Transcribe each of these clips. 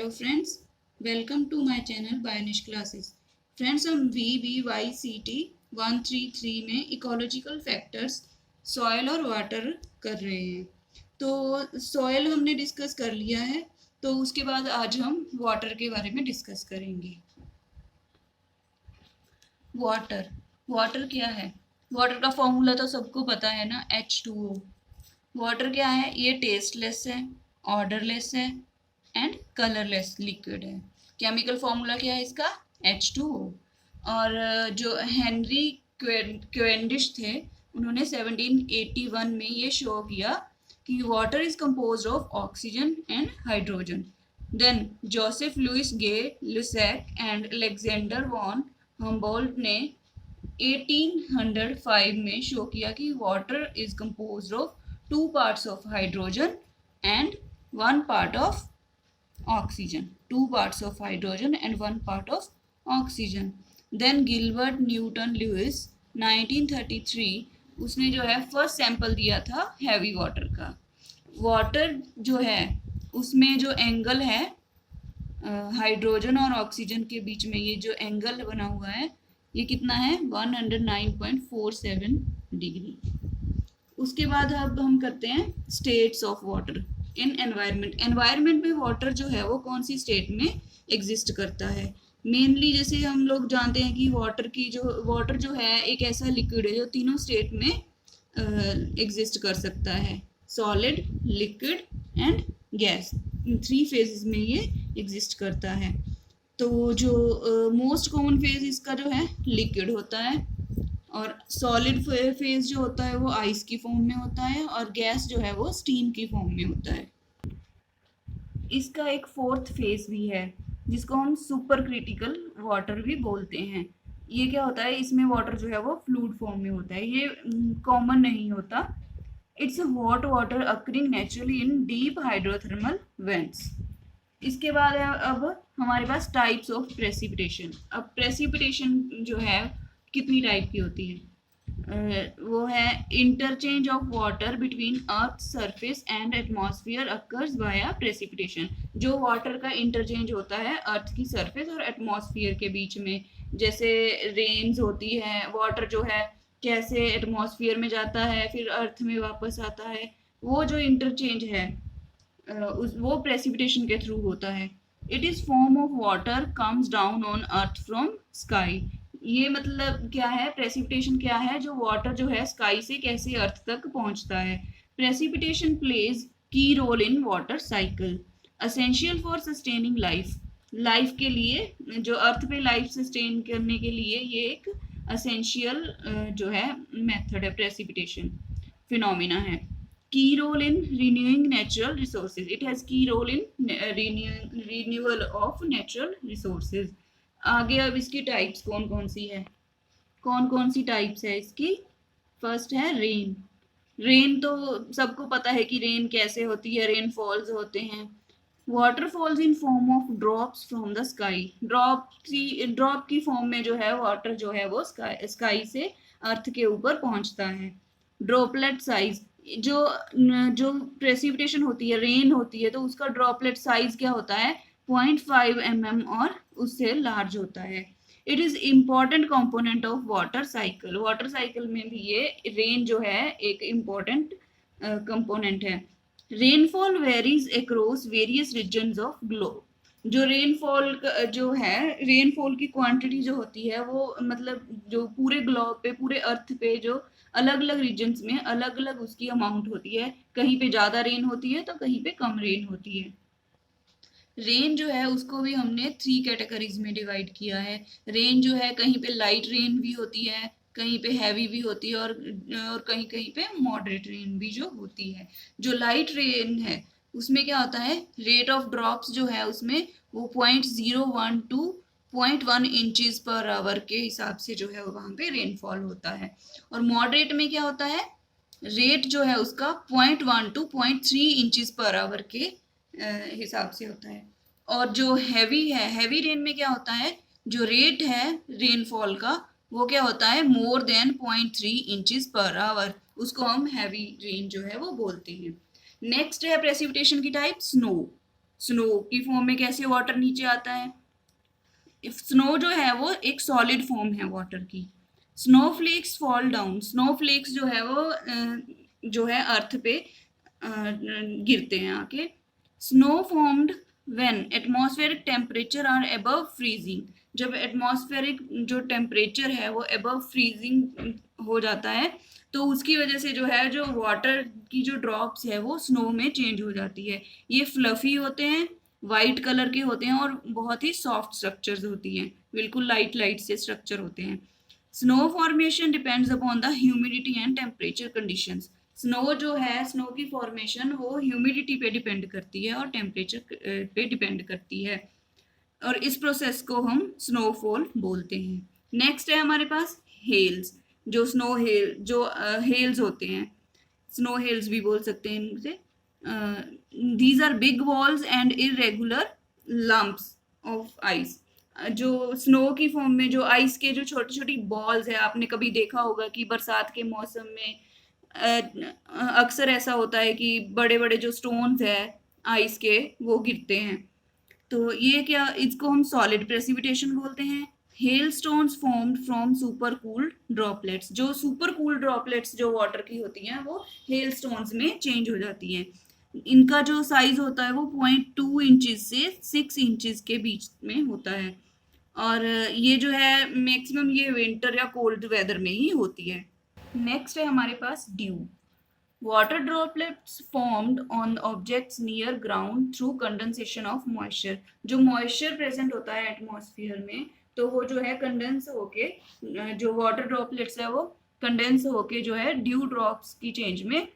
Hello friends, welcome to my channel Bionish classes. Friends, हम VVYCT 133 में ecological factors soil और water कर रहे हैं। तो सॉयल हमने डिस्कस कर लिया है, तो उसके बाद आज हम वाटर के बारे में डिस्कस करेंगे। वाटर वाटर क्या है? वाटर का फॉर्मूला तो सबको पता है ना, H2O। वाटर क्या है? ये टेस्टलेस है, ऑर्डरलेस है एंड कलरलेस लिक्विड है। केमिकल फॉर्मूला क्या है इसका? H2O। और जो हेनरी क्वेंडिश थे, उन्होंने 1781 में ये शो किया कि water is composed of oxygen and hydrogen. Then Joseph Louis Gay Lussac and Alexander von Humboldt ने 1805 में शो किया कि water is composed of 2 parts of hydrogen and 1 part of oxygen. 2 parts of hydrogen and 1 part of oxygen. Then Gilbert Newton Lewis 1933, उसने जो है first sample दिया था heavy water का। वाटर जो है उसमें जो एंगल है हाइड्रोजन और ऑक्सीजन के बीच में, ये जो एंगल बना हुआ है ये कितना है? 109.47 डिग्री। उसके बाद अब हम करते हैं states of water in environment. Environment में वाटर जो है वो कौन सी स्टेट में एग्जिस्ट करता है? मेनली जैसे हम लोग जानते हैं कि वाटर जो है एक ऐसा लिक्विड है जो तीनों स्टेट में एग्जिस्ट कर सकता है, solid, liquid and gas. 3 phases में ये एग्जिस्ट करता है। तो जो मोस्ट कॉमन फेज इसका जो है लिक्विड होता है, और सॉलिड फेज जो होता है वो आइस की फॉर्म में होता है, और गैस जो है वो स्टीम की फॉर्म में होता है। इसका एक फोर्थ फेज भी है जिसको हम सुपर क्रिटिकल वाटर भी बोलते हैं। ये क्या होता है? इसमें वाटर जो है वो फ्लूइड फॉर्म में होता है, ये कॉमन नहीं होता। It's hot water occurring naturally in deep hydrothermal vents. इसके बाद है अब हमारे पास टाइप्स ऑफ प्रेसिपिटेशन। अब प्रेसिपिटेशन जो है कितनी टाइप की होती है? वो है interchange of water between earth surface and atmosphere occurs via precipitation. जो वाटर का इंटरचेंज होता है अर्थ की सरफेस और एटमॉस्फेयर के बीच में, जैसे रेन्स होती है, वाटर जो है कैसे एटमॉस्फेयर में जाता है फिर अर्थ में वापस आता है, वो जो इंटरचेंज है वो प्रेसिपिटेशन के थ्रू होता है। It is form of water comes down on earth from sky. ये मतलब क्या है? प्रेसिपिटेशन क्या है? जो वाटर जो है स्काई से कैसे अर्थ तक पहुंचता है। Precipitation plays key role in water cycle, essential for sustaining life. Life के लिए, जो अर्थ पे लाइफ सस्टेन करने के लिए ये एक असेंशियल जो है मेथड है, प्रेसिपिटेशन फिनोमिना है। Key role in renewing natural resources. It has key role in renewal of natural resources. आगे अब इसकी टाइप्स कौन कौन सी है? कौन कौन सी टाइप्स है इसकी? फर्स्ट है रेन। रेन तो सबको पता है कि रेन कैसे होती है, रेन फॉल्स होते हैं। Water falls in form of drops from the sky. Drop की फॉर्म में जो है वाटर जो है वो स्काई से अर्थ के ऊपर पहुंचता है। ड्रॉपलेट साइज, जो जो प्रेसिपिटेशन होती है, रेन होती है, तो उसका ड्रॉपलेट साइज क्या होता है? 0.5 mm और उससे लार्ज होता है। It is important component of water cycle. Water cycle में भी ये रेन जो है एक इम्पॉर्टेंट कंपोनेंट है। Rainfall varies across various regions of globe. जो रेनफॉल जो है, रेनफॉल की क्वांटिटी जो होती है वो मतलब जो पूरे ग्लोब पे, पूरे अर्थ पे जो अलग अलग रीजन्स में अलग अलग उसकी अमाउंट होती है। कहीं पे ज़्यादा रेन होती है तो कहीं पे कम रेन होती है। रेन जो है उसको भी हमने 3 कैटेगरीज में डिवाइड किया है। रेन जो है कहीं पे लाइट रेन भी होती है, कहीं पे हैवी भी होती है, और कहीं कहीं पे मॉडरेट रेन भी जो होती है। जो लाइट रेन है उसमें क्या होता है? रेट ऑफ ड्रॉप्स जो है उसमें वो 0.01 टू 0.1 इंचज पर आवर के हिसाब से जो है वहाँ पे रेनफॉल होता है। और मॉडरेट में क्या होता है? रेट जो है उसका 0.1 टू 0.3 इंचज पर आवर के हिसाब से होता है। और जो हैवी है, हैवी रेन में क्या होता है? जो रेट है रेनफॉल का वो क्या होता है? More than 0.3 inches per hour, उसको हम हैवी रेन जो है वो बोलते हैं। नेक्स्ट है प्रेसिपिटेशन की टाइप स्नो। स्नो की फॉर्म में कैसे वाटर नीचे आता है? स्नो जो है वो एक सॉलिड फॉर्म है वाटर की। स्नोफ्लेक्स फॉल डाउन, स्नोफ्लेक्स जो है वो जो है अर्थ पे गिरते हैं आके। Snow formed when atmospheric temperature are above freezing, जब एटमॉस्फेरिक जो टेम्परेचर है वो अबव फ्रीजिंग हो जाता है तो उसकी वजह से जो है जो वाटर की जो ड्रॉप्स है वो स्नो में चेंज हो जाती है। ये फ्लफी होते हैं, वाइट कलर के होते हैं और बहुत ही सॉफ्ट स्ट्रक्चर्स होती हैं, बिल्कुल लाइट लाइट से स्ट्रक्चर होते हैं। Snow formation depends upon the humidity and temperature conditions. Snow जो है, स्नो की फॉर्मेशन वो ह्यूमिडिटी पे डिपेंड करती है और टेम्परेचर पे डिपेंड करती है, और इस प्रोसेस को हम स्नोफॉल बोलते हैं। नेक्स्ट है हमारे पास हेल्स, जो स्नो हेल जो हेल्स होते हैं, स्नो हेल्स भी बोल सकते हैं इनसे। These are big walls and irregular lumps of ice. जो स्नो की फॉर्म में जो आइस के जो छोटी छोटी बॉल्स है, आपने कभी देखा होगा कि बरसात के मौसम में अक्सर ऐसा होता है कि बड़े बड़े जो स्टोन्स है आइस के वो गिरते हैं, तो ये क्या, इसको हम सॉलिड प्रेसिपिटेशन बोलते हैं। Hail stones formed from super cooled droplets, जो सुपर कूल्ड ड्रॉपलेट्स जो वाटर की होती हैं वो हेल स्टोन्स में चेंज हो जाती हैं। इनका जो साइज होता है वो 0.2 इंचेस से 6 इंचेस के बीच में होता है, और ये जो है मैक्सिमम ये विंटर या कोल्ड वेदर में ही होती है। नेक्स्ट है हमारे पास due. Water droplets formed on objects near ground through condensation of moisture। जो moisture present होता है एटमॉस्फेयर में तो वो जो है कंडेंस होके, जो वाटर ड्रॉपलेट्स है वो कंडेंस होके जो है ड्यू ड्रॉप्स की चेंज में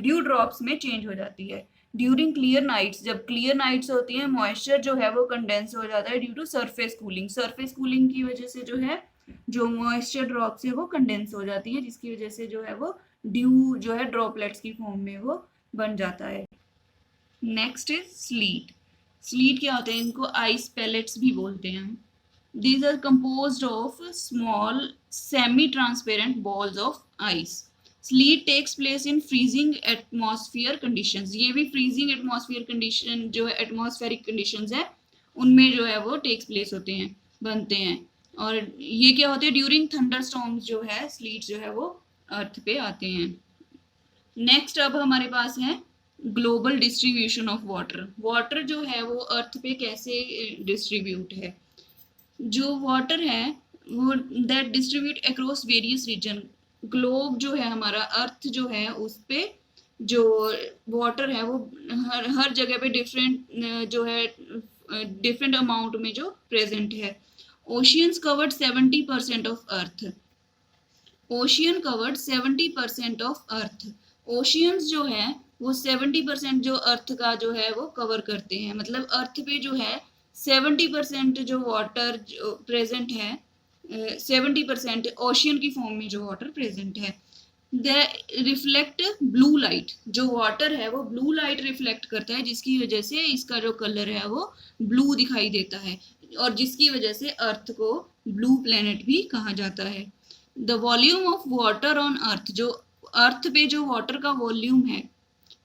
ड्यू ड्रॉप्स में चेंज हो जाती है। ड्यूरिंग क्लियर नाइट्स, जब क्लियर नाइट्स होती हैं मॉइस्चर जो है वो कंडेंस हो जाता है due to surface cooling. Surface cooling की वजह से जो है जो मॉइस्चर ड्रॉप्स है वो कंडेंस हो जाती है, जिसकी वजह से जो है वो ड्यू जो है ड्रॉपलेट्स की फॉर्म में वो बन जाता है। Next is slit. स्लीट क्या होते हैं, इनको आइस पैलेट्स भी बोलते हैं। These are composed of small semi transparent balls of ice. Sleet takes place in freezing atmosphere conditions. ये भी फ्रीजिंग एटमॉस्फेयर कंडीशन जो है एटमॉस्फेरिक कंडीशंस है उनमें जो है वो टेक्स प्लेस होते हैं, बनते हैं। और ये क्या होते हैं, ड्यूरिंग थंडर स्टॉर्म्स जो है स्लीट जो है वो अर्थ पे आते हैं। नेक्स्ट अब हमारे पास है global distribution of water. Water जो है वो अर्थ पे कैसे डिस्ट्रीब्यूट है। जो वाटर है वो that distribute across various region. Globe जो है हमारा अर्थ जो है उस पे जो वाटर है वो हर जगह पे डिफरेंट जो है डिफरेंट अमाउंट में जो प्रेजेंट है। Oceans covered 70% of earth. Ocean covered 70% of earth. Oceans जो है वो 70% जो अर्थ का जो है वो कवर करते हैं, मतलब अर्थ पे जो है 70% जो वाटर जो प्रेजेंट है, 70% ओशियन की फॉर्म में जो वाटर प्रेजेंट है। द रिफ्लेक्ट ब्लू लाइट, जो वाटर है वो ब्लू लाइट रिफ्लेक्ट करता है, जिसकी वजह से इसका जो कलर है वो ब्लू दिखाई देता है, और जिसकी वजह से अर्थ को ब्लू प्लेनेट भी कहा जाता है। The volume of water on earth, जो अर्थ पे जो वाटर का वॉल्यूम है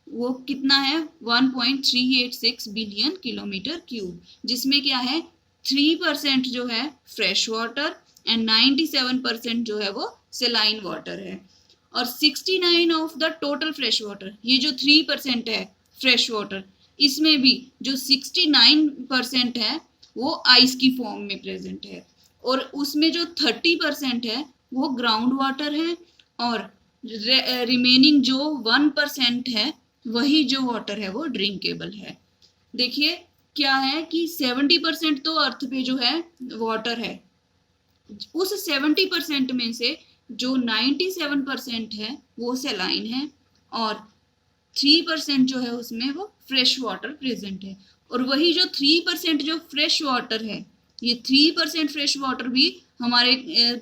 वो कितना है 1.386 बिलियन किलोमीटर क्यूब, जिसमें क्या है 3% जो है फ्रेश वाटर एंड 97% जो है वो सेलाइन वाटर है। और 69 of the total fresh water, ये जो 3% है फ्रेश वाटर, इसमें भी जो 69% है वो आइस की फॉर्म में प्रेजेंट है, और उसमें जो 30% है वो ग्राउंड वाटर है, और रिमेनिंग जो 1% है वही जो वाटर है वो ड्रिंकेबल है। देखिए क्या है कि 70% तो अर्थ पे जो है वाटर है, उस 70% में से जो 97% है वो सेलाइन है, और 3% जो है उसमें वो फ्रेश वाटर प्रेजेंट है। और वही जो 3% जो फ्रेश वाटर है, ये 3% फ्रेश वाटर भी हमारे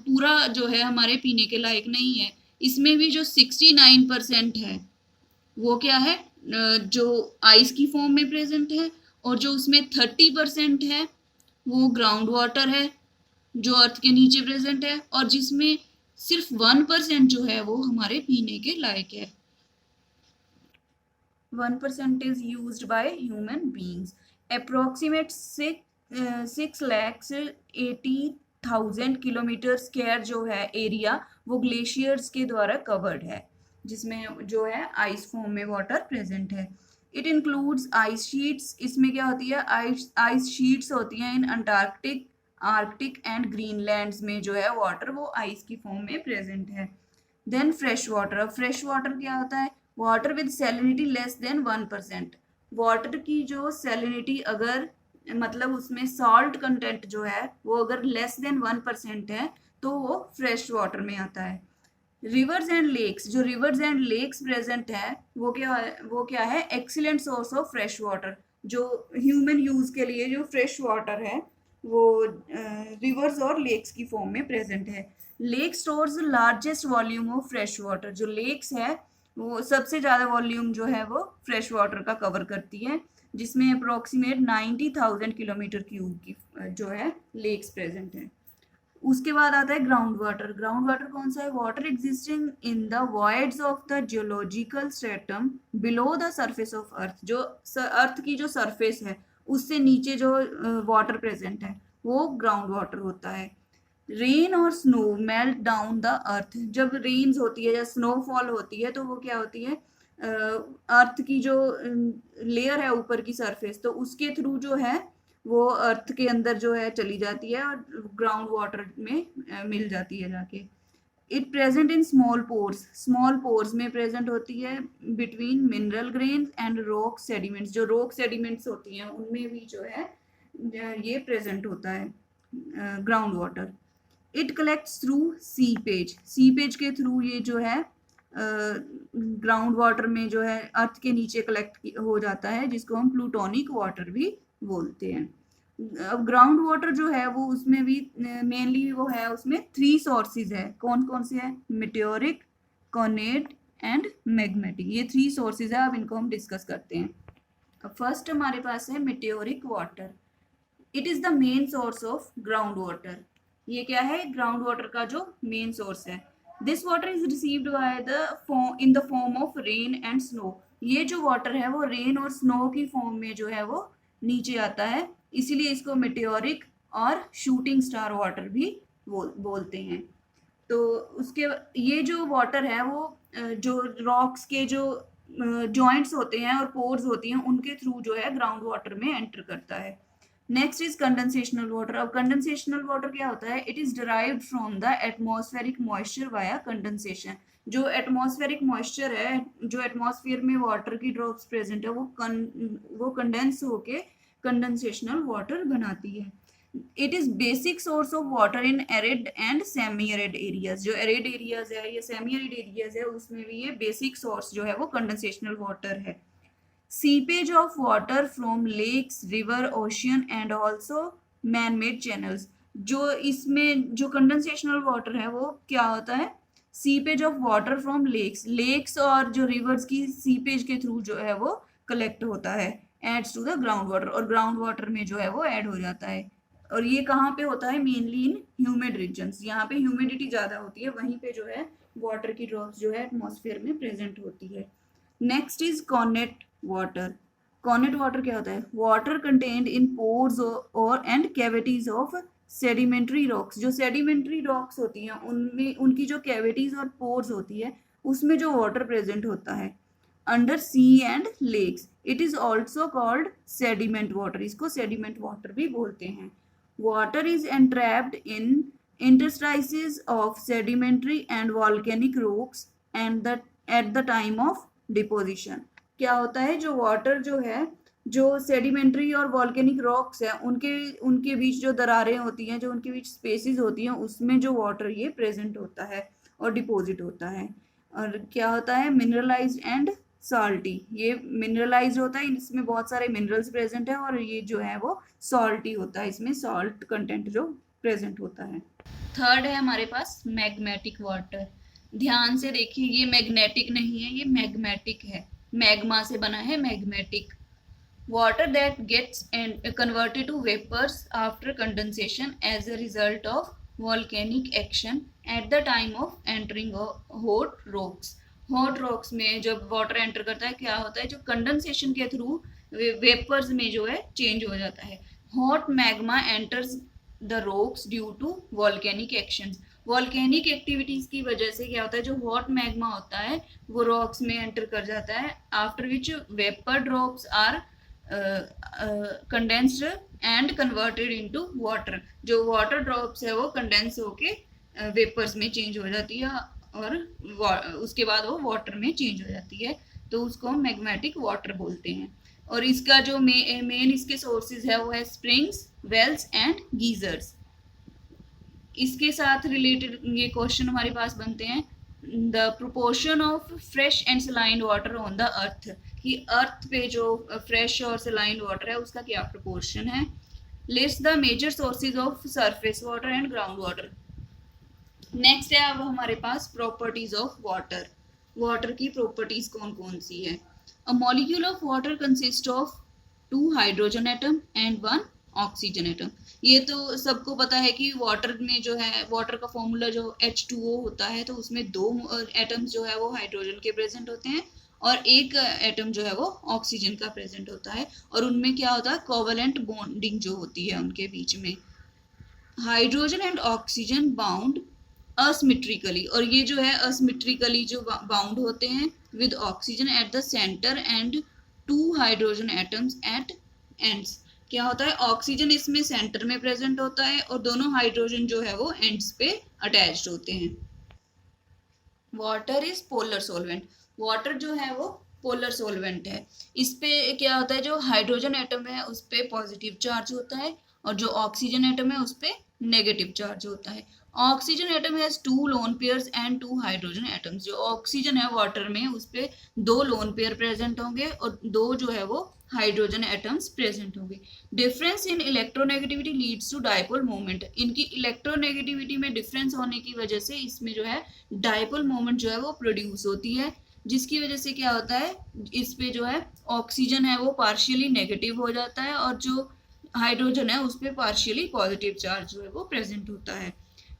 पूरा जो है हमारे पीने के लायक नहीं है। इसमें भी जो 69% है वो क्या है, जो आइस की फॉर्म में प्रेजेंट है, और जो उसमें 30% है वो ग्राउंड वाटर है जो अर्थ के नीचे प्रेजेंट है, और जिसमें सिर्फ 1% जो है वो हमारे पीने के लायक है। 1% is used by human beings. Approximate 6,80,000 kilometre square जो है एरिया वो ग्लेशियर्स के द्वारा कवर्ड है, जिसमें जो है आइस फॉर्म में वाटर प्रेजेंट है. It includes ice sheets. इसमें क्या होती है, आइस शीट्स होती हैं इन अंटार्कटिक, आर्कटिक एंड ग्रीनलैंड्स में जो है वाटर वो आइस की फॉर्म में प्रेजेंट है. Then fresh water. अब फ्रेश वाटर क्या होता है, water with salinity less than 1%. Water की जो सैलिनिटी अगर मतलब उसमें सॉल्ट कंटेंट जो है वो अगर लेस देन 1% है तो वो फ्रेश वाटर में आता है. Rivers and lakes. जो रिवर्स एंड लेक्स प्रेजेंट है वो क्या है excellent source of fresh water. जो ह्यूमन यूज के लिए जो फ्रेश वाटर है वो रिवर्स और लेक्स की फॉर्म में प्रेजेंट है. Lake stores largest volume of fresh water. जो लेक्स है वो सबसे ज़्यादा वॉल्यूम जो है वो फ्रेश वाटर का कवर करती है, जिसमें अप्रोक्सीमेट 90,000 किलोमीटर क्यूब की जो है लेक्स प्रेजेंट है. उसके बाद आता है ग्राउंड वाटर. ग्राउंड वाटर कौन सा है, water existing in the voids of the geological stratum below the surface of earth. जो अर्थ की जो सरफेस है उससे नीचे जो वाटर प्रेजेंट है वो ग्राउंड वाटर होता है. रेन और snow melt down the earth. जब रेन्स होती है या स्नोफॉल होती है तो वो क्या होती है, अर्थ की जो लेयर है ऊपर की सरफेस, तो उसके थ्रू जो है वो अर्थ के अंदर जो है चली जाती है और ग्राउंड वाटर में मिल जाती है जाके. It present in small pores. Small pores में प्रेजेंट होती है between mineral grains and rock sediments. जो रॉक सेडिमेंट्स होती हैं उनमें भी जो है ये प्रेजेंट होता है ground water. It collects through seepage. Seepage के थ्रू ये जो है ग्राउंड वाटर में जो है अर्थ के नीचे कलेक्ट हो जाता है, जिसको हम प्लूटोनिक वाटर भी बोलते हैं. अब ग्राउंड वाटर जो है वो उसमें भी मेनली वो है उसमें 3 सोर्सेज है. कौन कौन से हैं, मेटेओरिक, कॉर्नेट एंड मैग्मेटिक. ये 3 सोर्सेज है. अब इनको हम डिस्कस करते हैं. अब फर्स्ट हमारे पास है meteoric water. It is the main source of ground water. ये क्या है, ग्राउंड वाटर का जो मेन सोर्स है. This water is received by the in the form of rain and snow. ये जो वाटर है वो रेन और स्नो की फॉर्म में जो है वो नीचे आता है, इसीलिए इसको मेटेओरिक और शूटिंग स्टार वाटर भी बोलते हैं. तो उसके ये जो वाटर है वो जो रॉक्स के जो जॉइंट्स होते हैं और पोर्स होती हैं उनके थ्रू जो है ग्राउंड वाटर में एंटर करता है. Next is condensational water. अब कंडेंसेशनल वाटर क्या होता है, it is derived from the atmospheric moisture via condensation. जो एटमॉस्फेरिक मॉइस्चर है, जो एटमॉस्फेयर में वाटर की ड्रॉप्स प्रेजेंट है वो कंडेंस होके कंडेंसेशनल वाटर बनाती है. It is basic source of water in arid and semi arid areas. जो एरिड एरियाज है या सेमी एरिड एरियाज है उसमें भी ये बेसिक सोर्स जो है वो कंडेंसेशनल वाटर है. Seepage of water from lakes, river, ocean and also man made channels. जो इसमें जो कंडेंसेशनल वाटर है वो क्या होता है, seepage of water from lakes और जो रिवर्स की सीपेज के थ्रू जो है वो कलेक्ट होता है, adds to the ground water, और ग्राउंड वाटर में जो है वो ऐड हो जाता है. और ये कहाँ पे होता है, मेनली इन ह्यूमिड रीजन्स. यहाँ पे ह्यूमिडिटी ज़्यादा होती है, वहीं पे जो है वाटर की ड्रॉप्स जो है एटमॉस्फेयर में प्रेजेंट होती है. Next is connate water. Connate water क्या होता है, वाटर कंटेन्ड इन पोर्स और and cavities of sedimentary rocks. जो सेडिमेंट्री रॉक्स होती हैं उनमें उनकी जो कैविटीज और पोर्स होती है उसमें जो वाटर प्रेजेंट होता है under sea and lakes. It is also called sediment water. इसको सेडिमेंट वाटर भी बोलते हैं. Water is entrapped in interstices of sedimentary and volcanic rocks and at the time of deposition. क्या होता है, जो वाटर जो है जो सेडिमेंट्री और वॉल्केनिक रॉक्स है उनके बीच जो दरारें होती हैं, जो उनके बीच स्पेसिस होती हैं, उसमें जो वाटर ये प्रेजेंट होता है और डिपॉजिट होता है. और क्या होता है, मिनरलाइज्ड एंड सॉल्टी. ये मिनरलाइज्ड होता है, इसमें बहुत सारे मिनरल्स प्रेजेंट है, और ये जो है वो सॉल्टी होता है, इसमें सॉल्ट कंटेंट जो प्रेजेंट होता है. थर्ड है हमारे पास मैग्मेटिक वाटर. ध्यान से देखिए, ये मैग्नेटिक नहीं है, ये मैग्मेटिक है. मैग्मा से बना है magmatic. Water that gets converted to vapours after condensation as a result of volcanic action at the time of entering hot rocks. Hot rocks में जब वाटर एंटर करता है क्या होता है, जो कंडेंसेशन के थ्रू वेपर्स में जो है चेंज हो जाता है। Hot magma enters the rocks due to volcanic actions. Volcanic activities की वजह से क्या होता है, जो हॉट मैग्मा होता है वो रॉक्स में एंटर कर जाता है, after which vapour drops are condensed and converted into water. जो वाटर ड्रॉप्स है वो कंडेंस होके वेपर्स में चेंज हो जाती है और उसके बाद वो वाटर में चेंज हो जाती है, तो उसको हम मैग्मेटिक वाटर बोलते हैं। और इसका जो मेन इसके सोर्सेज है वो है स्प्रिंग्स, वेल्स एंड गीजर्स। इसके साथ रिलेटेड ये क्वेश्चन हमारे पास बनते हैं, the proportion of fresh and saline water on the earth, कि अर्थ पे जो फ्रेश और सलाइन वाटर है उसका क्या प्रोपोर्शन है। List the major sources of surface water and ground water. Next है अब हमारे पास प्रॉपर्टीज ऑफ वाटर। वाटर की प्रॉपर्टीज कौन कौन सी है। A molecule of water consist of 2 hydrogen atom and 1 oxygen atom. ये तो सबको पता है कि वाटर में जो है, वाटर का फॉर्मूला जो H2O होता है, तो उसमें 2 एटम्स जो है वो हाइड्रोजन के प्रेजेंट होते हैं और एक एटम जो है वो ऑक्सीजन का प्रेजेंट होता है, और उनमें क्या होता है, कोवेलेंट बॉन्डिंग जो होती है उनके बीच में। Hydrogen and oxygen bound asymmetrically, और ये जो है असिमेट्रिकली जो बाउंड होते हैं with oxygen at the centre and 2 hydrogen atoms at ends. क्या होता है, ऑक्सीजन इसमें सेंटर में प्रेजेंट होता है और दोनों हाइड्रोजन जो है वो एंड्स पे अटैच्ड होते हैं। Water is polar solvent. Water जो है वो पोलर सोलवेंट है। इस पे क्या होता है, जो हाइड्रोजन एटम है उस पे पॉजिटिव चार्ज होता है और जो ऑक्सीजन एटम है उस पे नेगेटिव चार्ज होता है। Oxygen atom has 2 lone pairs and 2 hydrogen atoms. जो ऑक्सीजन है वाटर में उस पे 2 लोन पेयर प्रेजेंट होंगे और 2 जो है वो हाइड्रोजन एटम्स प्रेजेंट होंगे। Difference in electronegativity leads to dipole moment. इनकी इलेक्ट्रोनेगेटिविटी में डिफरेंस होने की वजह से इसमें जो है डायपोल मोमेंट जो है वो प्रोड्यूस होती है, जिसकी वजह से क्या होता है, इस पे जो है ऑक्सीजन है वो पार्शियली नेगेटिव हो जाता है और जो हाइड्रोजन है उस पे पार्शियली पॉजिटिव चार्ज जो है वो प्रेजेंट होता है।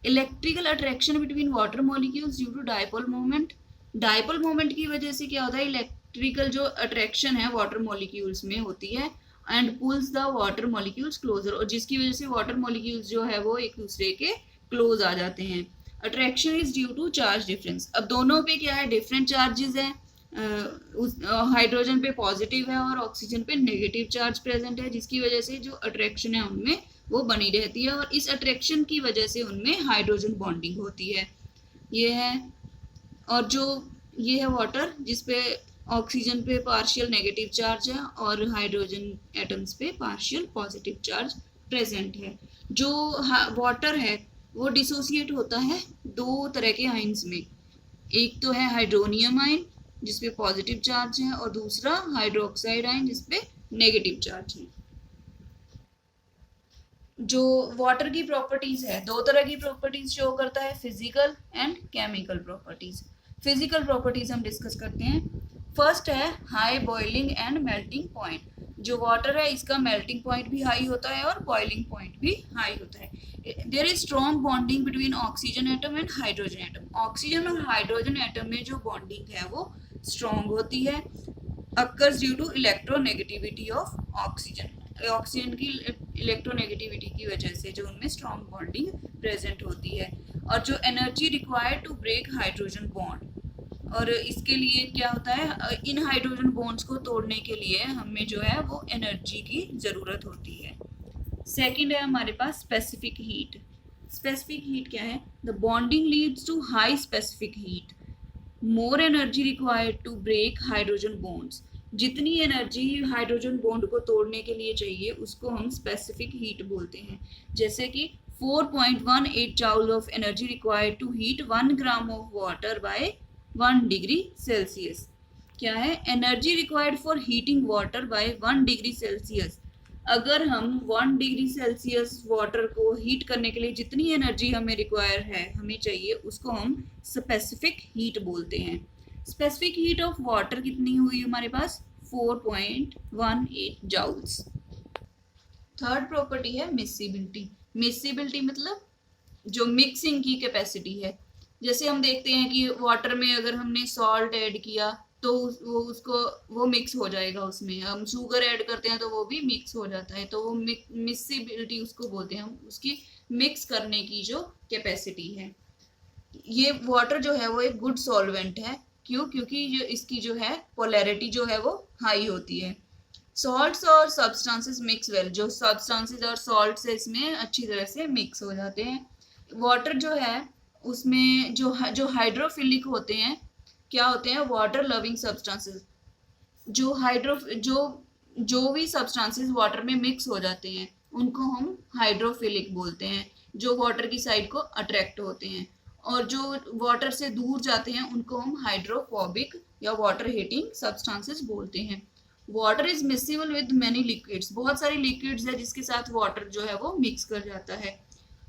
Electrical attraction between water molecules due to dipole moment. Dipole moment की वजह से क्या होता है, इलेक्ट्रिकल जो अट्रैक्शन है वाटर मॉलिक्यूल्स में होती है and pulls the water molecules closer, और जिसकी वजह से वाटर मॉलिक्यूल्स जो है वो एक दूसरे के क्लोज आ जाते हैं। Attraction is due to charge difference. अब दोनों पे क्या है, डिफरेंट चार्जेस है। हाइड्रोजन पे पॉजिटिव है और ऑक्सीजन पे नेगेटिव चार्ज प्रेजेंट है, जिसकी वजह से जो अट्रैक्शन है उनमें वो बनी रहती है और इस अट्रैक्शन की वजह से उनमें हाइड्रोजन बॉन्डिंग होती है। ये है, और जो ये है वाटर जिसपे ऑक्सीजन पे पार्शियल नेगेटिव चार्ज है और हाइड्रोजन एटम्स पे पार्शियल पॉजिटिव चार्ज प्रेजेंट है। जो वाटर है वो डिसोसिएट होता है 2 तरह के आइंस में। एक तो है हाइड्रोनियम आयन जिसपे पॉजिटिव चार्ज है और दूसरा हाइड्रोक्साइड आयन जिसपे नेगेटिव चार्ज है। जो वाटर की प्रॉपर्टीज है, 2 तरह की प्रॉपर्टीज शो करता है, physical and chemical properties. Physical properties हम डिस्कस करते हैं। फर्स्ट है high boiling and melting point. जो वाटर है इसका मेल्टिंग पॉइंट भी हाई होता है और बॉइलिंग पॉइंट भी हाई होता है। There is strong bonding between oxygen atom and hydrogen atom. Oxygen और हाइड्रोजन एटम में जो बॉन्डिंग है वो स्ट्रॉन्ग होती है। Occurs due to electronegativity of oxygen. Oxygen की इलेक्ट्रोनेगेटिविटी की वजह से जो उनमें स्ट्रॉन्ग बॉन्डिंग प्रेजेंट होती है। और जो energy required to break hydrogen bond, और इसके लिए क्या होता है, इन हाइड्रोजन बॉन्ड्स को तोड़ने के लिए हमें जो है वो एनर्जी की ज़रूरत होती है। सेकंड है हमारे पास स्पेसिफिक हीट। स्पेसिफिक हीट क्या है, the bonding leads to high specific heat, more energy required to break hydrogen bonds. जितनी एनर्जी हाइड्रोजन बॉन्ड को तोड़ने के लिए चाहिए उसको हम स्पेसिफिक हीट बोलते हैं। जैसे कि 4.18 joule of energy required to heat 1 gram of water by 1 degree Celsius. क्या है, energy required for heating water by 1 degree Celsius. अगर हम 1 डिग्री सेल्सियस वाटर को हीट करने के लिए जितनी एनर्जी हमें रिक्वायर है, हमें चाहिए, उसको हम स्पेसिफिक हीट बोलते हैं। स्पेसिफिक हीट ऑफ वाटर कितनी हुई हमारे पास, 4.18 जूल्स। थर्ड प्रॉपर्टी है मिक्सिबिलिटी। मिक्सिबिलिटी मतलब जो मिक्सिंग की कैपेसिटी है। जैसे हम देखते हैं कि वाटर में अगर हमने सॉल्ट ऐड किया तो वो मिक्स हो जाएगा, उसमें हम शुगर ऐड करते हैं तो वो भी मिक्स हो जाता है, तो वो मिक्सिबिलिटी उसको बोलते हैं, हम उसकी मिक्स करने की जो कैपेसिटी है। ये वाटर जो है वो एक गुड सॉल्वेंट है, क्यों? क्योंकि जो इसकी जो है पोलैरिटी जो है वो हाई होती है। सॉल्ट्स और सब्सटेंसेस मिक्स वेल, जो सब्सटेंसेस और सॉल्ट्स है इसमें अच्छी तरह से मिक्स हो जाते हैं। वाटर जो है उसमें जो हाइड्रोफिलिक होते हैं, क्या होते हैं? Water loving substances. जो हाइड्रो जो जो भी सब्सटेंसेस वाटर में मिक्स हो जाते हैं उनको हम हाइड्रोफिलिक बोलते हैं, जो वाटर की साइड को अट्रैक्ट होते हैं। और जो वाटर से दूर जाते हैं उनको हम हाइड्रोफोबिक या वाटर हीटिंग सब्सटेंसेस बोलते हैं। Water is miscible with many liquids, बहुत सारी लिक्विड्स है जिसके साथ वाटर जो है वो मिक्स कर जाता है।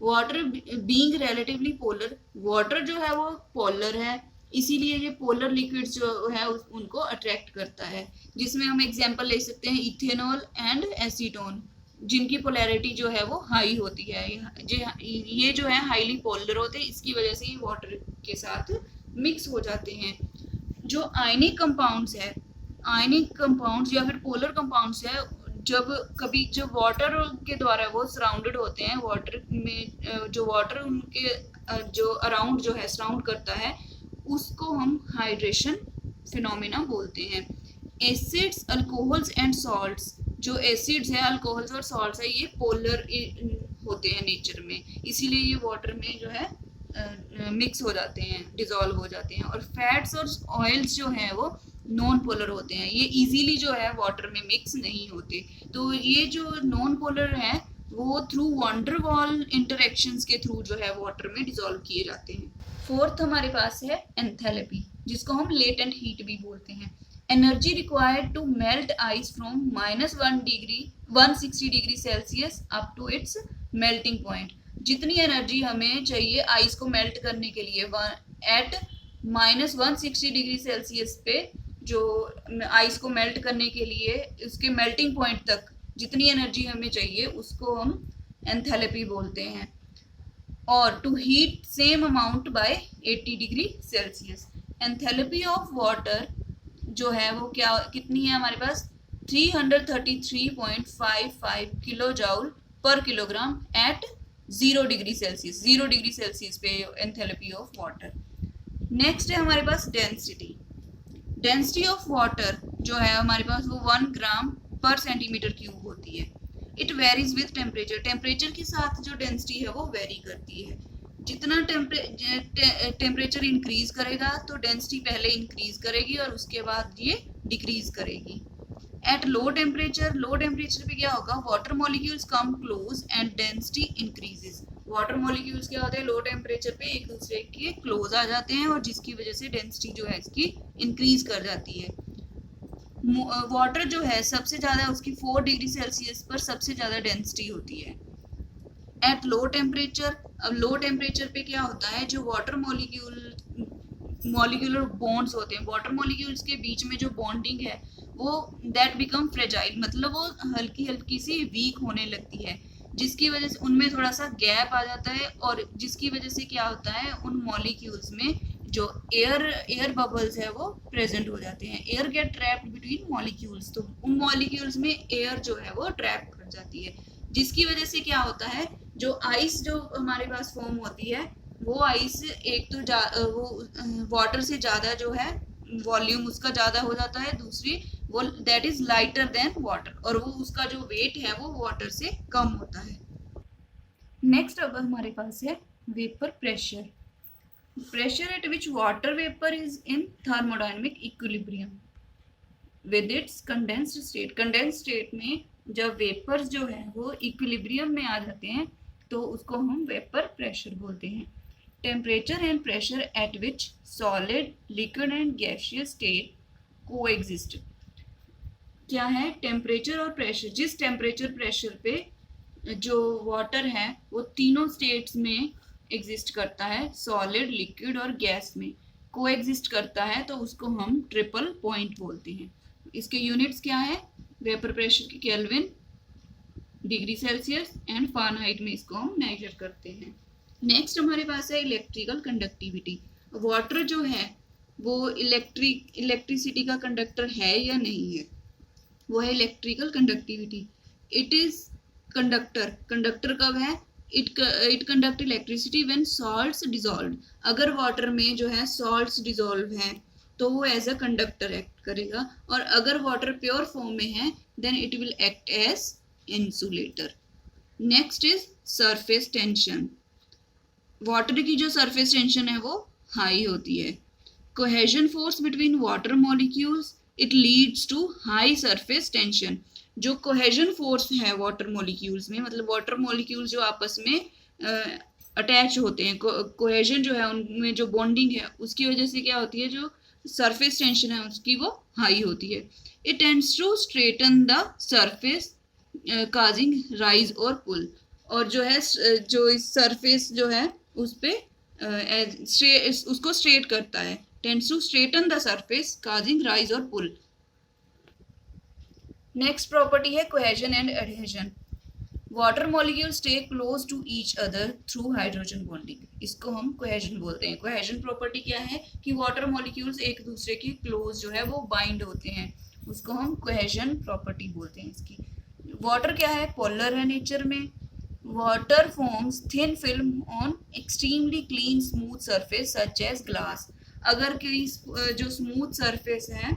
Water being relatively polar, water जो है वो पोलर है, इसीलिए ये पोलर लिक्विड्स जो है उनको अट्रैक्ट करता है, जिसमें हम एग्जांपल ले सकते हैं इथेनॉल एंड एसीटोन, जिनकी पोलैरिटी जो है वो हाई होती है। ये जो है हाईली पोलर होते हैं, इसकी वजह से ये वाटर के साथ मिक्स हो जाते हैं। जो आयनिक कंपाउंड्स है, आयनिक कंपाउंड्स या फिर पोलर कंपाउंड्स है, जब कभी जो वाटर के द्वारा वो सराउंडेड होते हैं, वाटर में जो वाटर उनके जो अराउंड जो है सराउंड करता है, उसको हम हाइड्रेशन फिनोमेना बोलते हैं। एसिड्स, अल्कोहल्स एंड सॉल्ट्स, जो एसिड्स है, अल्कोहल्स और सॉल्ट्स है, ये पोलर होते हैं नेचर में, इसीलिए ये वाटर में जो है मिक्स हो जाते हैं, डिजोल्व हो जाते हैं। और फैट्स और ऑयल्स जो हैं वो नॉन पोलर होते हैं, ये इजीली जो है वाटर में मिक्स नहीं होते। तो ये जो नॉन पोलर है वो थ्रू वंडर वॉल इंटरेक्शंस के थ्रू जो है वाटर में डिजोल्व किए जाते हैं। फोर्थ हमारे पास है एंथैल्पी, जिसको हम लेटेंट हीट भी बोलते हैं। Energy required to melt ice from -160 degree Celsius up to its melting point. जितनी एनर्जी हमें चाहिए आइस को मेल्ट करने के लिए एट -160 डिग्री सेल्सियस पे, जो आइस को मेल्ट करने के लिए उसके मेल्टिंग पॉइंट तक जितनी एनर्जी हमें चाहिए उसको हम एंथैल्पी बोलते हैं। और to heat same amount by 80 degree Celsius. Enthalpy of water जो है वो क्या कितनी है हमारे पास? 333.55 kilo joule per kilogram at 0 degree Celsius, 0 degree Celsius पे एंथैल्पी ऑफ वाटर। नेक्स्ट है हमारे पास डेंसिटी। डेंसिटी ऑफ वाटर जो है हमारे पास वो 1 ग्राम पर सेंटीमीटर क्यूब होती है। It varies with temperature, temperature के साथ जो डेंसिटी है वो वेरी करती है। जितना टेम्परेचर इंक्रीज करेगा तो डेंसिटी पहले इंक्रीज करेगी और उसके बाद ये डिक्रीज करेगी। एट लो टेम्परेचर पे क्या होगा? Water molecules come close and density increases. Water molecules क्या होते हैं? लो टेम्परेचर पे एक दूसरे के क्लोज आ जाते हैं और जिसकी वजह से डेंसिटी जो है इसकी इंक्रीज कर जाती है। वाटर जो है सबसे ज़्यादा उसकी 4 डिग्री सेल्सियस पर सबसे ज़्यादा डेंसिटी होती है एट लो टेम्परेचर। अब लो टेम्परेचर पे क्या होता है? जो वाटर मॉलिक्यूलर बॉन्ड्स होते हैं, वाटर मॉलिक्यूल्स के बीच में जो बॉन्डिंग है वो दैट बिकम फ्रेजाइल, मतलब वो हल्की हल्की सी वीक होने लगती है, जिसकी वजह से उनमें थोड़ा सा गैप आ जाता है और जिसकी वजह से क्या होता है? उन मॉलिक्यूल्स में जो एयर बबल्स है वो प्रेजेंट हो जाते हैं। Air gate trapped between molecules, तो उन मॉलिक्यूल्स में एयर जो है वो ट्रैप कर जाती है, जिसकी वजह से क्या होता है? जो आइस जो हमारे पास फॉर्म होती है वो आइस एक तो वो वाटर से ज़्यादा जो है वॉल्यूम उसका ज़्यादा हो जाता है, दूसरी वो that is lighter than water, और वो उसका जो वेट है वो वाटर से कम होता है। नेक्स्ट अब हमारे पास है vapour pressure. Pressure at which water vapour is in thermodynamic equilibrium with its condensed state. Condensed state में जब वेपर्स जो है वो इक्विलिब्रियम में आ जाते हैं तो उसको हम वेपर प्रेशर बोलते हैं। Temperature and pressure at which solid, liquid and gaseous state coexist. क्या है? टेम्परेचर और प्रेशर, जिस टेम्परेचर प्रेशर पे जो वाटर है वो तीनों स्टेट्स में एग्जिस्ट करता है, सॉलिड, लिक्विड और गैस में कोएग्जिस्ट करता है, तो उसको हम ट्रिपल पॉइंट बोलते हैं। इसके यूनिट्स क्या है? वेपर प्रेशर की kelvin, degree Celsius and Fahrenheit में इसको हम मेजर करते हैं। नेक्स्ट हमारे पास है इलेक्ट्रिकल कंडक्टिविटी। वाटर जो है वो इलेक्ट्रिसिटी का कंडक्टर है या नहीं है, वो है electrical conductivity. It is conductor, conductor कब है, it conduct electricity when salts dissolve. अगर वाटर में जो है सॉल्ट्स डिजॉल्व है तो वो एज अ कंडक्टर एक्ट करेगा, और अगर वाटर प्योर फॉर्म में है then it will act as insulator. Next is surface tension. Water की जो सरफेस टेंशन है वो हाई होती है। Cohesion force between water molecules it leads to high surface tension. जो कोहेजन फोर्स है वाटर मॉलिक्यूल्स में, मतलब वाटर मॉलिक्यूल्स जो आपस में अटैच होते हैं, कोहेजन जो है उनमें जो बॉन्डिंग है उसकी वजह से क्या होती है, जो सरफेस टेंशन है उसकी वो हाई होती है। It tends to straighten the surface causing rise और पुल। और जो है जो इस सरफेस जो है उस पे उसको स्ट्रेट करता है, tends to straighten the surface causing rise और पुल। नेक्स्ट प्रॉपर्टी है cohesion and adhesion. Water molecule stay close to each other through hydrogen bonding, इसको हम कोहेजन बोलते हैं। कोहेजन प्रॉपर्टी क्या है कि वाटर मॉलिक्यूल्स एक दूसरे के क्लोज जो है वो बाइंड होते हैं, उसको हम कोहेजन प्रॉपर्टी बोलते हैं इसकी। वाटर क्या है, पोलर है नेचर में। Water forms thin film on extremely clean smooth surface such as glass. अगर कोई जो स्मूथ सरफेस है,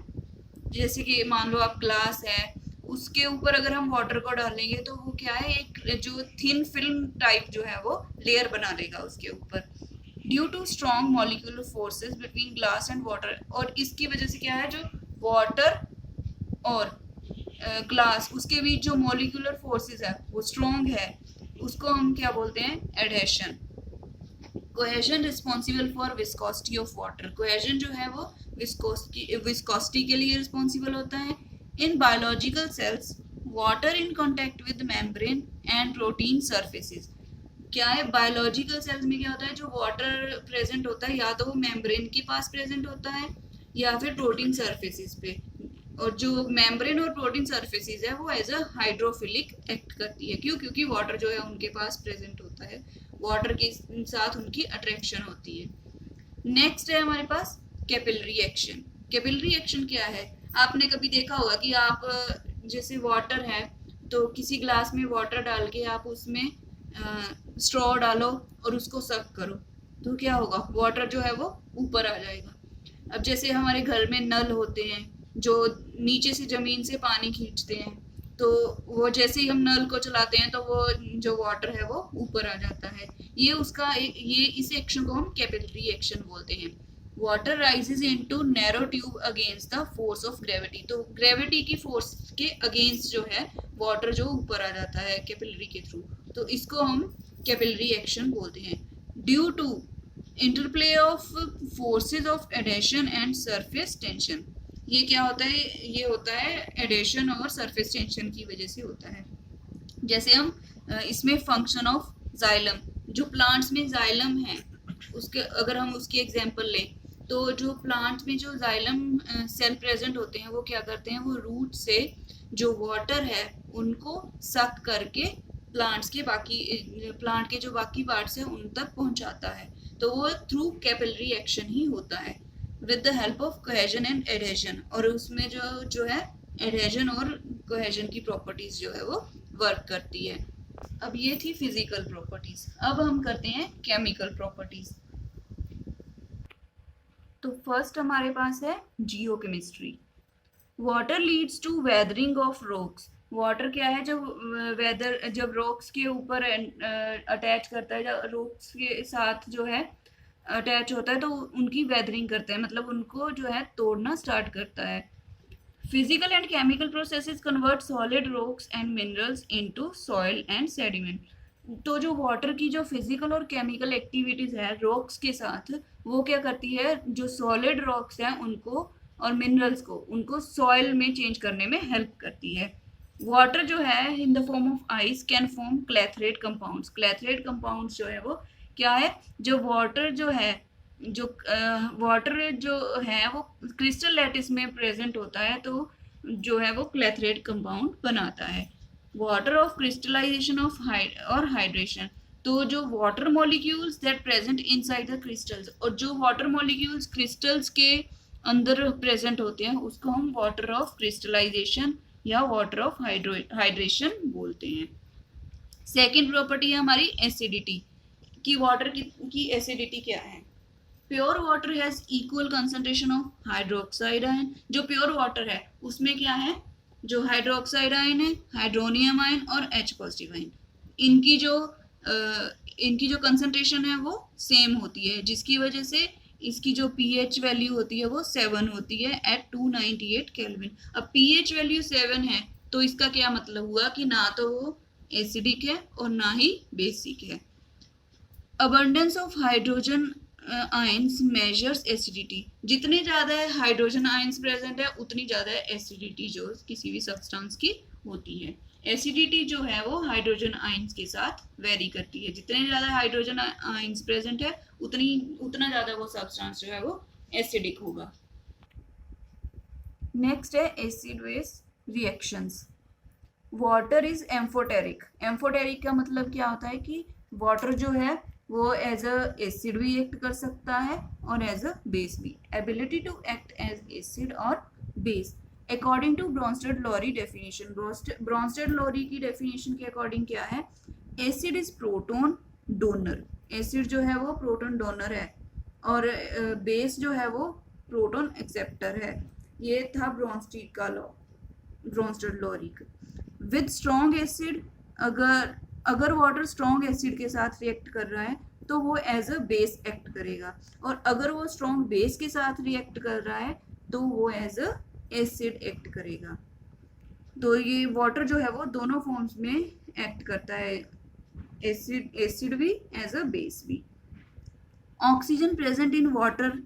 जैसे कि मान लो आप ग्लास है, उसके ऊपर अगर हम वाटर को डालेंगे तो वो क्या है, एक जो थिन फिल्म टाइप जो है वो लेयर बना लेगा उसके ऊपर, due to strong molecular forces between glass and water. और इसकी वजह से क्या है, जो वाटर और ग्लास उसके बीच जो मॉलिक्यूलर फोर्सेस है वो स्ट्रॉन्ग है, उसको हम क्या बोलते हैं, adhesion. Cohesion responsible for viscosity of water. Cohesion जो है वो विस्कोसिटी के लिए रिस्पॉन्सिबल होता है। In biological cells water in contact with membrane and protein surfaces. क्या है, बायोलॉजिकल सेल्स में क्या होता है, जो वाटर प्रेजेंट होता है या तो वो मेम्ब्रेन के पास प्रेजेंट होता है या फिर प्रोटीन सर्फेसिस पे। और जो मेम्ब्रेन और प्रोटीन सर्फेसिस है वो एज अ हाइड्रोफिलिक एक्ट करती है। क्यों, क्योंकि वाटर जो है उनके पास प्रेजेंट होता है, वाटर के साथ उनकी अट्रैक्शन होती है। नेक्स्ट है हमारे पास कैपिलरी एक्शन। कैपिलरी एक्शन क्या है, आपने कभी देखा होगा कि आप जैसे वाटर है तो किसी ग्लास में वाटर डाल के आप उसमें स्ट्रॉ डालो और उसको सक करो तो क्या होगा, वाटर जो है वो ऊपर आ जाएगा। अब जैसे हमारे घर में नल होते हैं जो नीचे से जमीन से पानी खींचते हैं, तो वो जैसे ही हम नल को चलाते हैं तो वो जो वाटर है वो ऊपर आ जाता है। ये उसका ये इस एक्शन को हम कैपिलरी एक्शन बोलते हैं। Water rises into narrow tube against the force of gravity. तो ग्रेविटी की फोर्स के अगेंस्ट जो है वाटर जो ऊपर आ जाता है कैपिलरी के थ्रू, तो इसको हम कैपिलरी एक्शन बोलते हैं। Due to interplay of forces of adhesion and surface tension. ये क्या होता है, ये होता है एडेशन और सरफेस टेंशन की वजह से होता है। जैसे हम इसमें फंक्शन ऑफ जाइलम, जो प्लांट्स में जाइलम है उसके अगर हम उसकी एग्जांपल लें तो जो प्लांट में जो जाइलम सेल प्रेजेंट होते हैं वो क्या करते हैं, वो रूट से जो वाटर है उनको सक करके प्लांट के जो बाकी पार्ट्स हैं उन तक पहुंचाता है। तो वो थ्रू कैपिलरी एक्शन ही होता है with the help of cohesion and adhesion. और उसमें जो है एडहेजन और कोहेजन की प्रॉपर्टीज जो है वो वर्क करती है। अब ये थी फिजिकल प्रॉपर्टीज, अब हम करते हैं केमिकल प्रॉपर्टीज। तो फर्स्ट हमारे पास है geochemistry. Water leads to weathering of rocks. Water क्या है, जब रॉक्स के ऊपर अटैच करता है, जब रॉक्स के साथ जो है अटैच होता है तो उनकी वेदरिंग करता है, मतलब उनको जो है तोड़ना स्टार्ट करता है। Physical and chemical processes convert solid rocks and minerals into soil and sediment. तो जो वाटर की जो फिजिकल और केमिकल एक्टिविटीज है रॉक्स के साथ, वो क्या करती है, जो सॉलिड रॉक्स हैं उनको और मिनरल्स को उनको सॉइल में चेंज करने में हेल्प करती है। वाटर जो है इन the form of ice can form clathrate compounds. Clathrate compounds जो है वो क्या है, जो वाटर जो है वाटर जो है वो क्रिस्टल लैटिस में प्रेजेंट होता है तो जो है वो क्लैथरेट कंपाउंड बनाता है। वाटर ऑफ क्रिस्टलाइजेशन ऑफ और हाइड्रेशन। तो जो water molecules that present inside the crystals, और जो वाटर मॉलिक्यूल्स क्रिस्टल्स के अंदर प्रेजेंट होते हैं उसको हम वाटर ऑफ क्रिस्टलाइजेशन या वाटर ऑफ हाइड्रेशन बोलते हैं। सेकेंड प्रॉपर्टी है हमारी एसिडिटी, कि वाटर की एसिडिटी क्या है। Pure water has equal concentration of hydroxide ion. जो प्योर वाटर है उसमें क्या है, जो हाइड्रोक्साइड आयन है, हाइड्रोनियम आयन और H पॉजिटिव आयन, इनकी जो कंसंट्रेशन है वो सेम होती है, जिसकी वजह से इसकी जो pH वैल्यू होती है वो 7 होती है एट 298 केल्विन। अब pH वैल्यू 7 है तो इसका क्या मतलब हुआ कि ना तो वो एसिडिक है और ना ही बेसिक है। Abundance of hydrogen ions measures acidity. जितने ज्यादा हाइड्रोजन आयंस प्रेजेंट है उतनी ज्यादा एसिडिटी जो किसी भी सब्सटेंस की होती है। एसिडिटी जो है वो हाइड्रोजन आयंस के साथ वेरी करती है। जितने ज्यादा हाइड्रोजन आयंस प्रेजेंट है उतना ज्यादा वो सब्सटेंस जो है वो एसिडिक होगा। नेक्स्ट है acid base reactions. Water is amphoteric. Amphoteric का मतलब क्या होता है कि वाटर जो है वो एज अ एसिड भी एक्ट कर सकता है और एज अ बेस भी। Ability to act as acid और base according to Bronsted Lowry definition. Bronsted Lowry की डेफिनेशन के अकॉर्डिंग क्या है, acid is proton donor. Acid जो है वो प्रोटोन डोनर है और बेस जो है वो प्रोटोन एक्सेप्टर है। ये था ब्रोंस्टेड का लॉ, ब्रोंस्टेड-लोरी का। विद स्ट्रॉन्ग एसिड, अगर वाटर स्ट्रॉन्ग एसिड के साथ रिएक्ट कर रहा है तो वो एज अ बेस एक्ट करेगा, और अगर वो स्ट्रॉन्ग बेस के साथ रिएक्ट कर रहा है तो वो एज अ एसिड एक्ट करेगा। तो ये वाटर जो है वो दोनों फॉर्म्स में एक्ट करता है, एसिड भी एज अ बेस भी। Oxygen present in water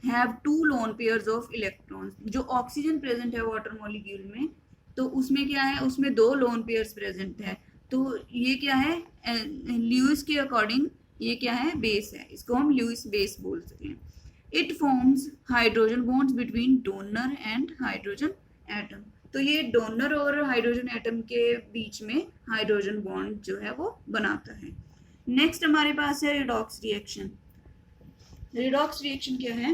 have 2 lone pairs of electrons. जो ऑक्सीजन प्रेजेंट है वाटर मॉलिक्यूल में तो उसमें क्या है, उसमें 2 लोन पेयर्स प्रेजेंट है। तो ये क्या है, ल्यूइस के अकॉर्डिंग ये क्या है, बेस है। इसको हम ल्यूइस बेस बोल सकते हैं। It forms hydrogen bonds between donor and hydrogen atom. तो ये डोनर और हाइड्रोजन एटम के बीच में हाइड्रोजन बॉन्ड जो है वो बनाता है। नेक्स्ट हमारे पास है रिडॉक्स रिएक्शन। रिडॉक्स रिएक्शन क्या है,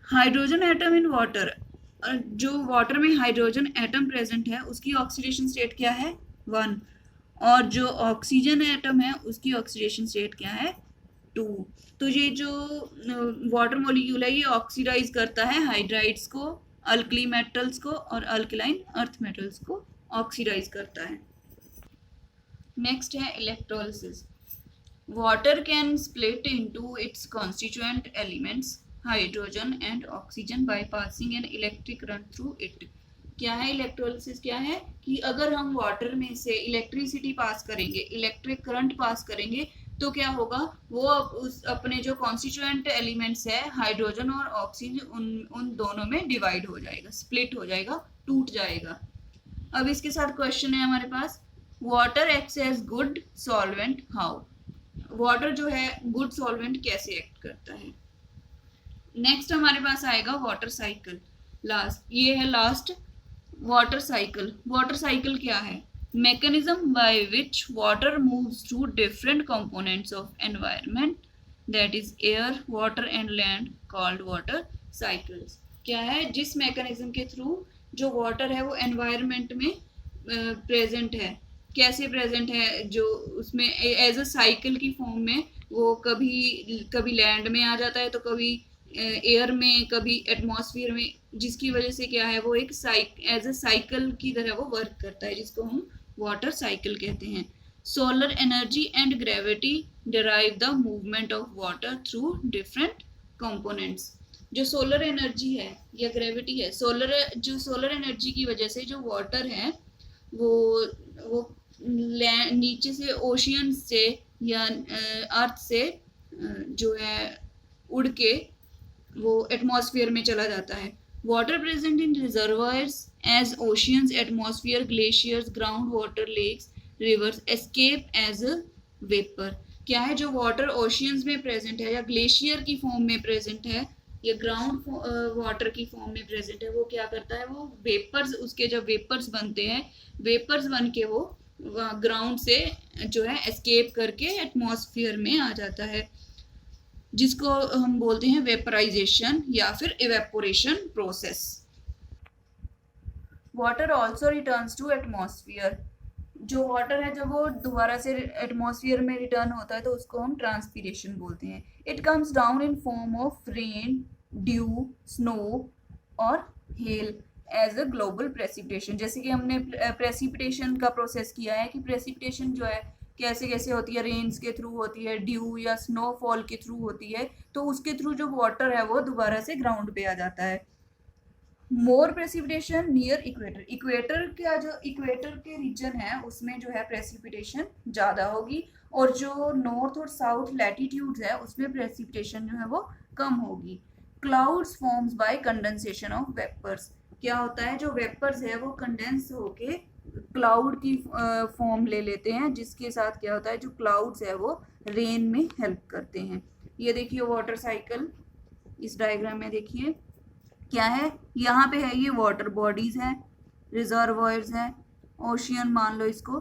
हाइड्रोजन एटम इन वाटर। जो वाटर में हाइड्रोजन एटम प्रेजेंट है उसकी ऑक्सीडेशन स्टेट क्या है, 1, और जो ऑक्सीजन एटम है उसकी ऑक्सीडेशन स्टेट क्या है, 2। तो ये जो वाटर मॉलिक्यूल है ये ऑक्सीडाइज करता है हाइड्राइड्स को, अल्कली मेटल्स को और अल्कलाइन अर्थ मेटल्स को ऑक्सीडाइज करता है। नेक्स्ट है electrolysis. Water can split into its constituent elements hydrogen and oxygen by passing an electric current through it. क्या है इलेक्ट्रोलिसिस, क्या है कि अगर हम वाटर में से इलेक्ट्रिसिटी पास करेंगे, इलेक्ट्रिक करंट पास करेंगे तो क्या होगा, वो उस अपने जो कॉन्स्टिट्यूएंट एलिमेंट्स है हाइड्रोजन और ऑक्सीजन उन दोनों में डिवाइड हो जाएगा, स्प्लिट हो जाएगा, टूट जाएगा। अब इसके साथ क्वेश्चन है हमारे पास, water acts as good solvent how. Water जो है गुड सॉल्वेंट कैसे एक्ट करता है। नेक्स्ट हमारे पास आएगा वाटर साइकिल। ये है last water cycle. Water cycle क्या है, mechanism by which water moves through different components of environment, that is air, water and land, called water cycles। क्या है, जिस मैकेनिज्म के थ्रू जो वाटर है वो एनवायरनमेंट में प्रेजेंट है। कैसे प्रेजेंट है, जो उसमें एज अ साइकिल की फॉर्म में वो कभी लैंड में आ जाता है तो कभी एयर में, कभी एटमॉस्फेयर में, जिसकी वजह से क्या है वो एक एज अ साइकिल की तरह वो वर्क करता है, जिसको हम वाटर साइकिल कहते हैं। Solar energy and gravity derive the movement of water through different components. जो सोलर एनर्जी है या ग्रेविटी है, सोलर एनर्जी की वजह से जो वाटर है वो नीचे से ओशियन से या अर्थ से जो है उड़ के वो एटमॉस्फेयर में चला जाता है। Water present in reservoirs as oceans, atmosphere, glaciers, ground water, lakes, rivers escape as a vapour. क्या है, जो वाटर ओशियंस में प्रेजेंट है या ग्लेशियर की फॉर्म में प्रेजेंट है या ग्राउंड वाटर की फॉर्म में प्रेजेंट है, वो क्या करता है, वो वेपर्स, उसके जब वेपर्स बनते हैं, वेपर्स बन के वो ग्राउंड से जो है एस्केप करके एटमॉस्फेयर में आ जाता है, जिसको हम बोलते हैं वेपराइजेशन या फिर evaporation process. Water also returns to atmosphere. जो वाटर है जब वो दोबारा से एटमॉस्फेयर में रिटर्न होता है तो उसको हम ट्रांसपीरेशन बोलते हैं। It comes down in form of rain, dew, snow और hail as a global precipitation. जैसे कि हमने प्रेसिपिटेशन का प्रोसेस किया है कि प्रेसिपिटेशन जो है कैसे कैसे होती है, रेन्स के थ्रू होती है, ड्यू या स्नोफॉल के थ्रू होती है, तो उसके थ्रू जो वाटर है वो दोबारा से ग्राउंड पे आ जाता है। मोर प्रेसिपिटेशन नियर इक्वेटर। इक्वेटर का जो इक्वेटर के रीजन है उसमें जो है प्रेसिपिटेशन ज़्यादा होगी, और जो नॉर्थ और साउथ लैटिट्यूड्स है उसमें प्रेसिपिटेशन जो है वो कम होगी। Clouds forms by condensation of vapours. क्या होता है, जो वेपर्स है वो कंडेंस होके क्लाउड की फॉर्म ले लेते हैं, जिसके साथ क्या होता है, जो क्लाउड्स है वो रेन में हेल्प करते हैं। ये देखिए वाटर साइकिल, इस डायग्राम में देखिए क्या है, यहाँ पे है ये वाटर बॉडीज है, रिजर्वॉयर्स है, ओशियन मान लो इसको।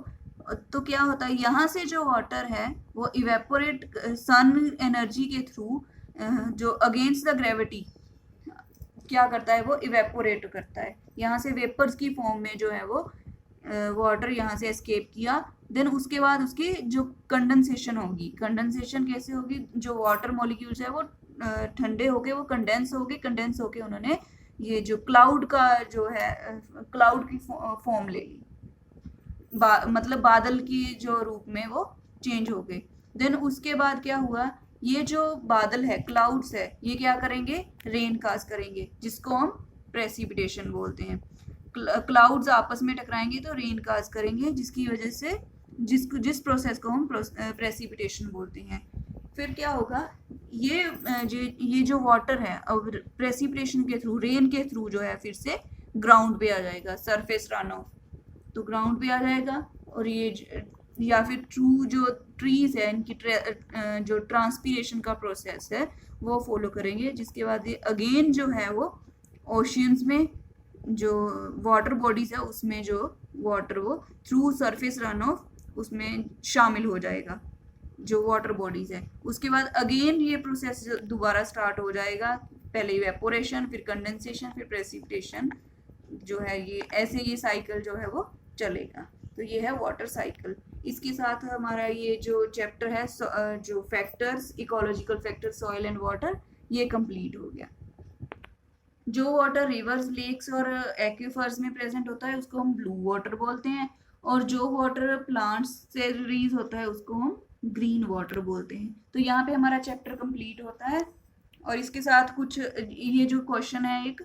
तो क्या होता है, यहाँ से जो वाटर है वो इवेपोरेट सन एनर्जी के थ्रू जो अगेंस्ट द ग्रेविटी क्या करता है, वो इवेपोरेट करता है। यहाँ से वेपर्स की फॉर्म में जो है वो वाटर यहाँ से एस्केप किया, देन उसके बाद उसकी जो कंडेंसेशन होगी। कंडेंसेशन कैसे होगी, जो वाटर मॉलिक्यूल्स है वो ठंडे होके वो कंडेंस होके उन्होंने ये जो क्लाउड का जो है क्लाउड की फॉर्म ले ली, मतलब बादल की जो रूप में वो चेंज हो गए। देन उसके बाद क्या हुआ, ये जो बादल है, क्लाउड्स है, ये क्या करेंगे, रेन कास्ट करेंगे, जिसको हम प्रेसिपिटेशन बोलते हैं। क्लाउड्स आपस में टकराएंगे तो रेन कास्ट करेंगे, जिसकी वजह से जिस प्रोसेस को हम प्रेसिपिटेशन बोलते हैं। फिर क्या होगा, ये जो वाटर है अब प्रेसिपिटेशन के थ्रू, रेन के थ्रू जो है फिर से ग्राउंड पे आ जाएगा, सरफेस रन ऑफ, तो ग्राउंड पे आ जाएगा। और ये या फिर जो ट्रीज है इनकी जो ट्रांसपीरेशन का प्रोसेस है वो फॉलो करेंगे, जिसके बाद ये अगेन जो है वो ओशियंस में जो वाटर बॉडीज है उसमें जो वाटर वो थ्रू सरफेस रन ऑफ उसमें शामिल हो जाएगा, जो वाटर बॉडीज है। उसके बाद अगेन ये प्रोसेस दोबारा स्टार्ट हो जाएगा, पहले इवेपोरेशन, फिर कंडेंसेशन, फिर प्रेसिपिटेशन जो है, ये ऐसे ये साइकिल जो है वो चलेगा। तो ये है वाटर साइकिल। इसके साथ हमारा ये जो चैप्टर है जो factors, ecological factor soil and water, ये कंप्लीट हो गया। जो वाटर रिवर्स, लेक्स और एक्वीफर्स में प्रेजेंट होता है उसको हम ब्लू वाटर बोलते हैं, और जो वाटर प्लांट्स से रिलीज होता है उसको हम ग्रीन वाटर बोलते हैं। तो यहाँ पे हमारा चैप्टर कंप्लीट होता है। और इसके साथ कुछ ये जो क्वेश्चन है, एक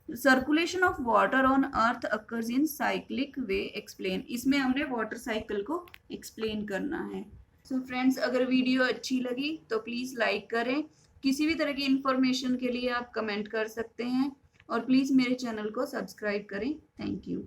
circulation of water on earth occurs in cyclic way explain, इसमें हमने वाटर साइकिल को एक्सप्लेन करना है। सो फ्रेंड्स, अगर वीडियो अच्छी लगी तो प्लीज़ लाइक करें। किसी भी तरह की इंफॉर्मेशन के लिए आप कमेंट कर सकते हैं, और प्लीज़ मेरे चैनल को सब्सक्राइब करें। Thank you.